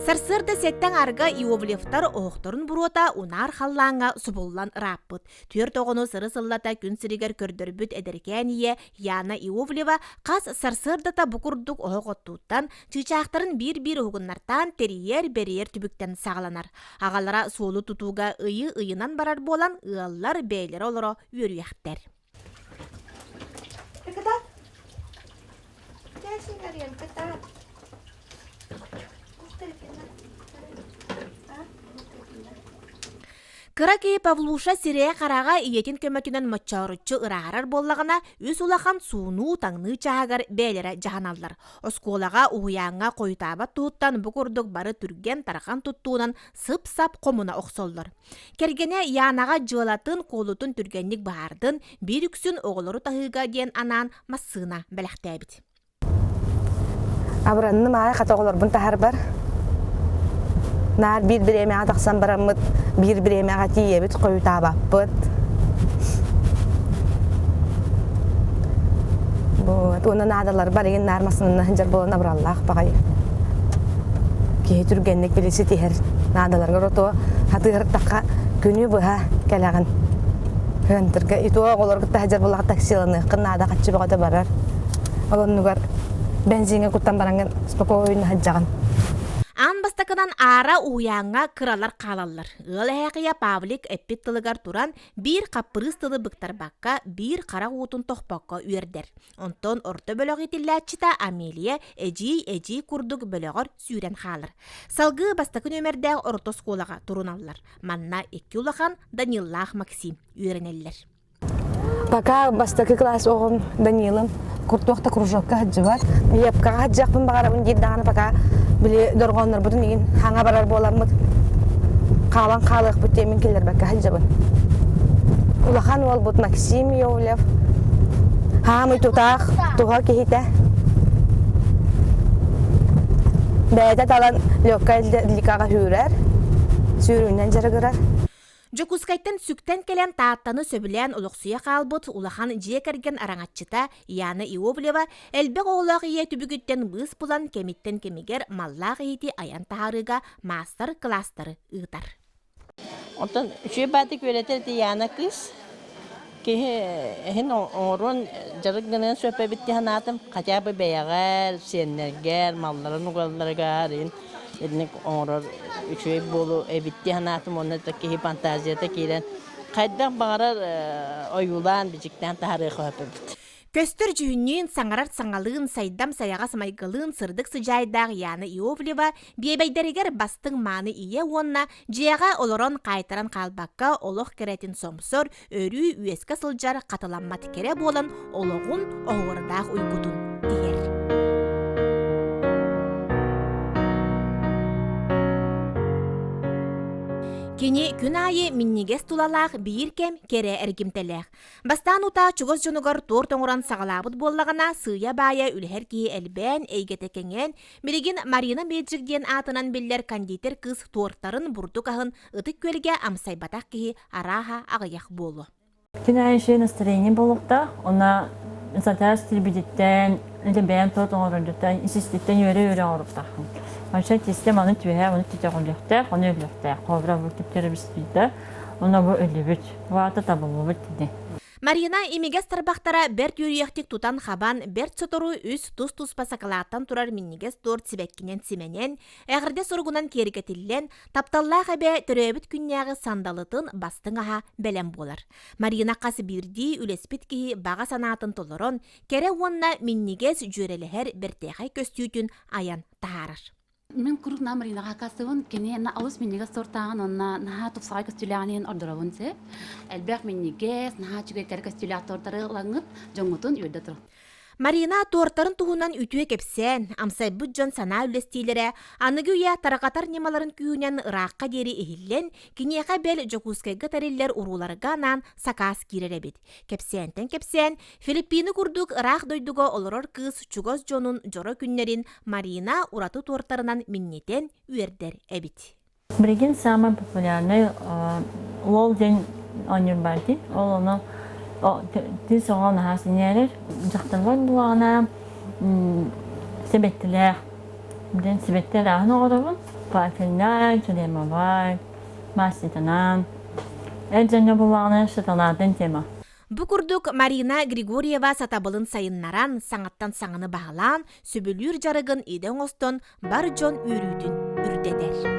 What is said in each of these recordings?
Сарсырда сеттен арга Иовлевтар оғықтырын бұрота унар халлаңа субуллан раппыт. Түер тоғыны сыры сыллата күн сірігер көрдірбіт әдіркәние Яна Иовлева қас сарсырдата бұқұрдық оғыттуттан чычақтарын бір-бір оғыннартан терiyер-берiyер түбіктен сағаланар. Ағалара солу тұтуға ыйынан барар болан ұяллар бәйлері олыра өріяқтер. Кыраки Павлуша сирее қараға иетін көмөтінен матчарычы ырағарар боллағына өз улахан суыну таңны чағагар бәлері жағаналар. Осколаға уяңа қойтаба туыттан бұқырдық бары түрген тарқан тұттуынан сып-сап қомына оқсоллар. Кергене янаға жылатын қолутын түргенлік бардын бір үксін оғылыры тағыға ден анан массына бәліқтәбіт. Абыранны мағай қатағылар бұн тағар бар. Нар bir-biremeğe taksan baramıt, bir-biremeğe tiyebit koyu tabapıt. Bu, onun adaları var, egin narmasının hıncar bolan abrallaq bağay. Kehe türgenlik bilisi tiher nadalarga roto, hatır takka günü buha kelağın. Hıntırga, itu oğulur gıtta hıncar bolaq taksilanı, kınada kaçı bağada barar. Olan nugar benzinge kuttan barangın spakoyun hıncağın. Ан бастакынан ара уяңа кыралар қалалар. Ылы Павлик эппиттылыгар туран бір қапырыстылы бұқтар баққа, бір қара уутун тоқпаққа үйердер. Онтон орта бөліғі тилләтчіта Амелия эжи курдук бөліғар сүйрен қалыр. Салғы бастакын өмердәг орта сколаға туруналар. Манна екі улахан Данилах Максим үйренелер. Пока бастакы класс оғым Данилым куртуақта кружокка хаджы бар. Епка хаджақпын бағарабын деддағаны пока біле дұрғанлар бұдын еген хаңа барар боламыд. Қалан қалық бүттемін келер бәкка хаджабын. Улахан ол бұд Максим Иовлев. Хамы тұтақ тұға кейті. Бәйді талан лёкка ликаға хүрер. Сүйрінен жарығырар. Жокускайттан сүктен келен тааттаны сөбілен ұлықсуя қалбыт улахан жекерген араңатчыта Яна Иовлева әлбек оғылақ ие түбігіттен бұс бұлан кемиттен кемигер маллақ еті аян тағарыға мастер кластары ұйтар. Ondan şu batık öğretirdi Яна kız. Ki hen orun jarıgının söhbet bitti hanatım kaçabı beyagar, senlerger, malların uğralargar, etnik orur üçü bolu bitti hanatım onlar da ki fantaziyata kiren. Kaydan bağırar oyulan bicikten tarih öpüp. Көстір жүхіннен саңарар саңалығын сайдам саяға самайғылығын сырдық сыжайдағы Яна Иовлева бейбайдерегер бастың маны ие онна жияға олырон қайтаран қалбаққа олық керетін сомсор өрі үйескі сылжар қатыламматы кере болын олығын оғырдағы ұйгутын дейер. Кені күн айы миннигес тулалақ бейір кем кере әргімтелек. Бастан ұта чуғыз жонығыр тор тоңыран сағалабыд боллағына сыя бая үлхер кейі әлбән әйгетекенген мереген Марина Меджигден атынан беллер кондитер кыз торттарын бұрды қағын ұтық көлге амсайбатақ кейі араға ағаяқ болу. Күн айышы настроение болуқта, она затар стилбедеттен, әлбән тор тоңырындықтан, инсиститтен өрі ауырыптақын. Başka sistem onu tüye, onu tüyecekler, onu ölüyorlar. Kobra bu tipleri bispide, ona bu ölübüt, vardı tabi bu bitdi. Marina imigес тарбақтара берт юриектик тутан хабан берт сотору үс тус пасакалаттан турар миннигес торт сибеккинен сименен, әғірде сұрғынан керекетілен, тапталла қабе түрөбіт күнняғы сандалытын бастың аға бәлем болар. Марина қасы бірді үлеспет кейі баға санатын толырын, кере онна миннигес жүрелігер бертеғай көстүйтін аян тағарар. Мен круг намрина хакасывын кене на аус минига сортаган онна на тупсай костюлянин ордоравынсе элбек минигес на чуге кер костюлятордары лаңыт жоңутун үйдө. Марина тортарын туһунан үтүе кепсен, амсай бүджон сана үлестилере, аныгы уя таракатар немаларын күйінен ыраққа дери эхиллен, кинеға бел жокускайга тариллер уруларганан сакас киреребит. Кепсен, Филиппины курдук ырақ дойдуға олорор кыз чугоз жонун жоро күннерин Марина ураты тортарынан миннетен үйердер эбит. Бригин самый популярный Волден Онюрбарди, он Тез оған хасынерер, жақтырған бұлағына себеттілер, себеттер ағын оғырабын. Пафельна, Чулемовай, Маситанан. Эльджанна буланы шыталатын тема. Бу курдук Марина Григорьева сатабылын сайыннаран саңаттан саңыны бағалан, сөбілүр жарыгын иден остон бар жон үрүтін үрдедер.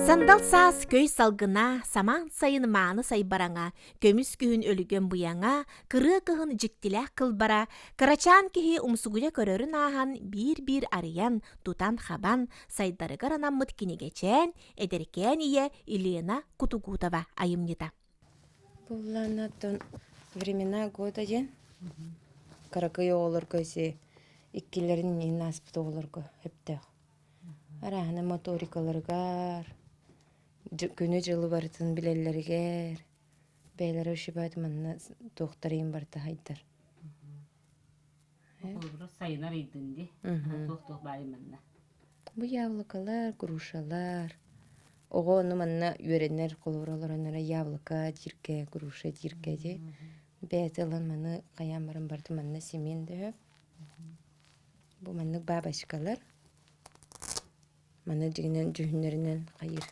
Сандал саас көй салгына, саман сайын мааны сайбараңа, көміс күйін өліген бұяңа, кыры кығын жіктіләк кылбара, карачан кихи умсугуя көрөрін ахан бир ариян тутан хабан сайдарыгар анаммыт кинегечен, эдеркен ие Елена Кутугутова айымнита. Булланатын времена года ден. Каракай олар көсе, иккилерин нин аспыт оларга хептех. Арахана моторикаларгар, күні жылы бартын білелергер, бәйлері үші бәді манна тоқтарайын барты хайдар. Olur sayılar idindi. Doktor bari manna. Bu yavlıkalar, kuruşalar. Oğu onu manna öğrenler koluralar onlara yavlıka, jirke, kuruşa, jirke de. Bəyət alan manna qayan barın bardı manna semen de höp. Bu manna babaşkalar. Manna jiginen jühünlerinden qayır.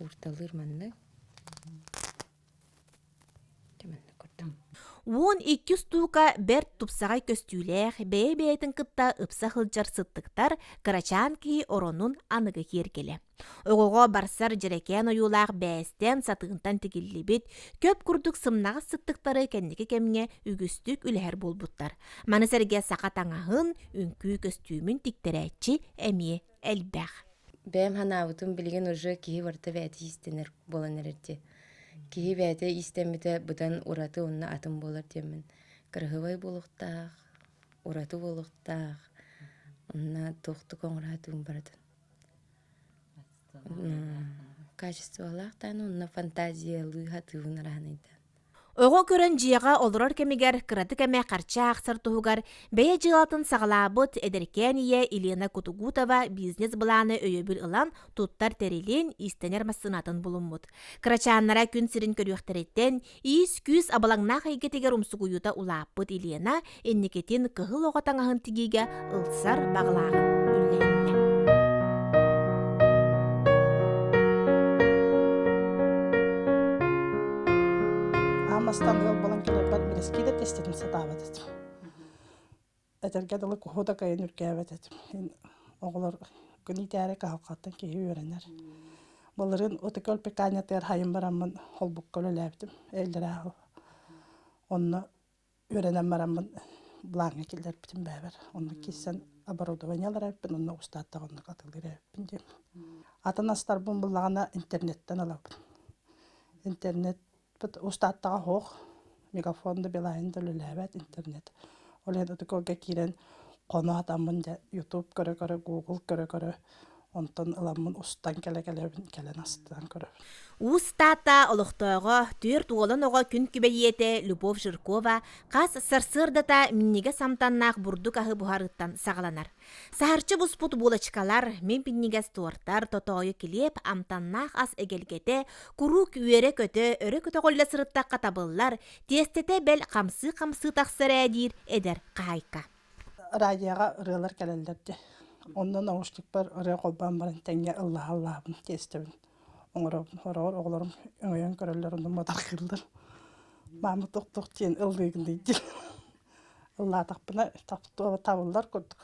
Urtalır manna. Manna kurtam. 12 тука бер тупсагай көстүлэх бэйбэйтин кытта ыпса хылжар сыттыктар карачан ки оронун аныгы кергеле. Огого барсар жерекен оюлах бэстен сатыгынтан тигиллибит көп курдук сымнага сыттыктары кендики кемге үгүстүк үлэхер болбуттар. Манысерге сакатаңахын үңкүү көстүүмүн тиктеречи эми элбэх. Бэм ханавытын билген уже кихи варта вәті истенер боланыр ерде. Кихи вәті истеміде бұдан ураты онына атын болар демін. Кырғывай болуқтақ, ураты болуқтақ, онына тоқты коңыратуын бардын. Качество алақтан онына фантазиялы хатуын арағынайдан. Ого көрөн жияга олорор кемигер кыраты кеме карча аксар тугар бeye жылатын сагалабыт эдеркен ие Елена Кутугутова бизнес быланы өйөбүл ылан туттар терилин истенер масынатын булуммут. Крачаннара күн сирин көрүөхтереттен ис күз абалаңна хайгетигер умсугуюта улаппыт Елена энникетин кыгыл оготаңахын тигиге ылсар баглагын үлләнне. Амастан ел балан келер бар билески де тестетін сатабат етім. Әтерге дылы кухуда кайын үркәбет етім. Оғылар күні тәрі қағылқаттан кейі өренер. Болырын оты көл пекanya тер хайын барамын холбук көлі ләбдім. Әлдір ағы. Онны өренен барамын бұлаңа келдер бітім бәбір. Онны кесен оборудованиялар әппін, онны ұстаттық онны қатылыр әппін дем. Атын астар бұн бұлағана интернеттен алабын. Интернет Ustaattaga hoog, megafoonda bilaayinda lulaabaad internet. Olen otukoga kiren qonu atamın YouTube göre Google göre ondan alamın ustan kele astan göre. Устата олохтоого түр туолоного күн күбейете Любовь Жиркова кас сырсырдата минниге самтаннаах бурдук ахы бухарыттан сагаланар. Сахарчы буспут булачкалар мен пиннигес туартар тотойу килеп амтаннаах ас эгелгете курук үере көтө өрө көтө голла сырытта катабыллар тестете бел камсы таксырэ дир эдер кайка. Радиоға ырылар келелерді. Ondan nauşluk бар ыры колбан барын теңге Аллахын тестебин. Оңырабын, хорор, оғыларым өңөйөн көрөлөр, ондан матар кылдыр. Мамы тоқ тен ылдыгын дейді. Алла тақпына табылдар көрдік.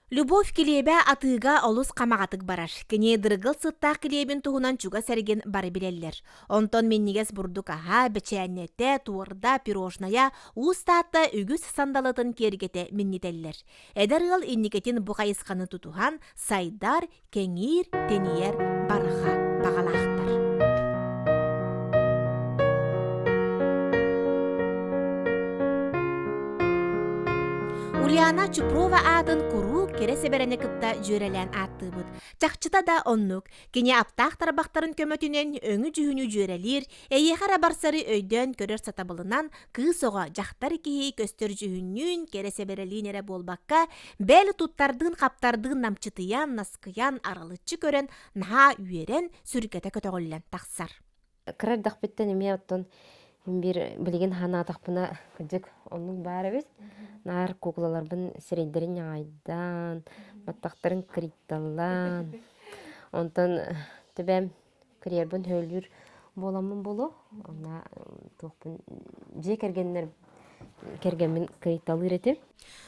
Любовь килебе атыга олус камагатык барар. Кене дыргыл сыттақ килебин туһунан чуга серген бары билеллер. Онтон меннигес бурдук аха, бечәннете, туырда, пирожная, устатта үгүс сандалатын кергете миннителлер. Эдерыл инникетин буқайысқаны тутухан, сайдар, кеңир, тениер, бараха, бағалақтар. Ульяна Чупрова атын куру кересе берене кытта жөрелен аттыбыт. Чакчыта да оннук. Кене аптақ тарабақтарын көмөтүнен өңі жүхүнү жөрелир, эйехара барсары өйдөн көрөр сатабылынан кыысоға жақтары кихи көстөр жүхүнүн кересе берелинере болбакка, бәлі туттардын қаптардын намчытыян, наскыян аралычы көрен наха үйерен сүргете көтөголлен тақсар. Кырардақ біттен еме оттон бир билген хана атакпына кыжык онун баары бит. Нар куклаларбын сирейдерин айдан, баттактарын критталлан. Онтон төбем кирербин хөлүр боламын болу. Она тохпун же кергенмен критталыр этим.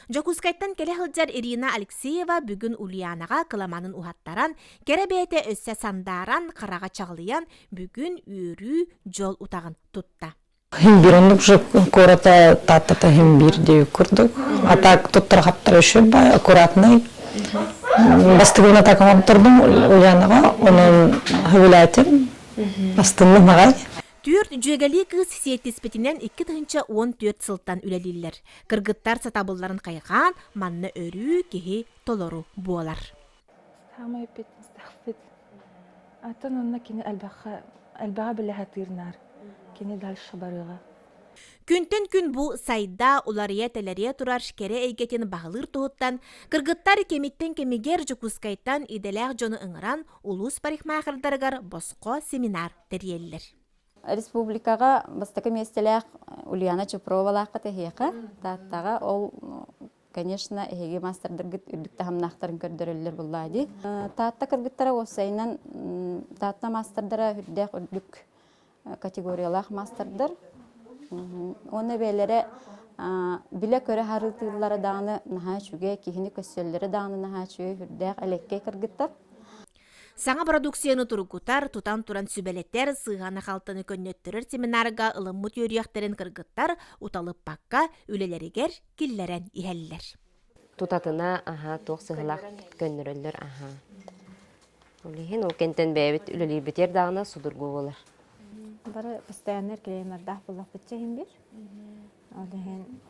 Жокускайттан келе хылжар Ирина Алексеева бүгүн Ульянаға кыламанын ухаттаран, керебете өссө сандаран карага чагылыян бүгүн үрүү жол утагын тутта. Химбир он уже корота тата химбир де курдук. А так тут трахаптар еще аккуратный. Бастыгына такам турдум Ульянаға, онун хөвүләтим. Бастынны магай. Түрт жөгәли кыз сиеттиспетинен 2-14 сылтан үлелилер. Кыргыттар сатабылларын кайган, манны өрүү кеһи толору буолар. Хамай битин стахфит. Атын онна кини албага биле хатырнар. Кини дальше барыга. Күнтен күн бу сайда улария телерия турар шкере эйгетин бағылыр туһуттан, кыргыттар кемиттен кемигер Жокускайттан иделәк жону ыңыран улус парикмахердаргар боско семинар терьеллер. Республикага бастакы местелек Ульяна Чупровалакка техека. Таттага ол, конечно, эге мастердыргыт үрдүктө хамнактарын көрдөрөллөр буллади. Татта кыргыттара осайнан татта мастердара үрдүк үрдүк категориялах мастердыр. Оны белере биле көрө харытылары даны наха чуге кихини көссөллөрү даны наха чуге үрдүк элекке кыргыттар. Саңа продукцияны тургутар, тутан туран сүбелеттер, сыйғаны қалтыны көннөттірір семинарға ылыммыт өрияқтарын кыргыттар, уталып баққа үлелерігер киллерен ихеллер. Тутатына тоқ сыгылак көннөрөллөр Улихин ол кенттен бәбит үлелер бетер дағына судургу болар. Бары постоянно клеймердах булак битчеген бир. Олихин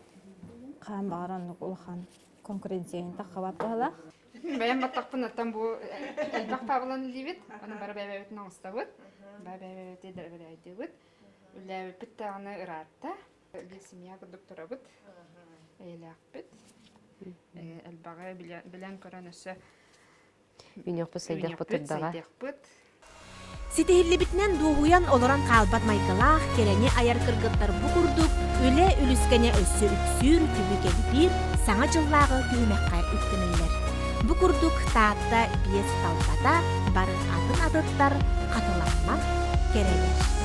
кам баран улахан конкуренцияны тақабап болар. Бәйән баттақпын аттан бұл әлбақ пабыланы дейбет, оны бары бәйбәбетін аңыста бұд, бәйбәбет едіргілі әйді бұд, үләуі біттағыны ұратта, семья доктора бұд, әйләқ бұд, әлбағы білән көрін өсі Үйнек бұд, сайдақ бұд. Ситихилли битнен дуғуян олоран қалбат майкалақ, керене аяр кыргыттар бұ күрдік, үле үліскене өссі үксүр, түбіген бір, саңа жыллағы түймәққа үктімелер. Бу курдук таатта биес талбата бары атын атыттар катыланмак керелер.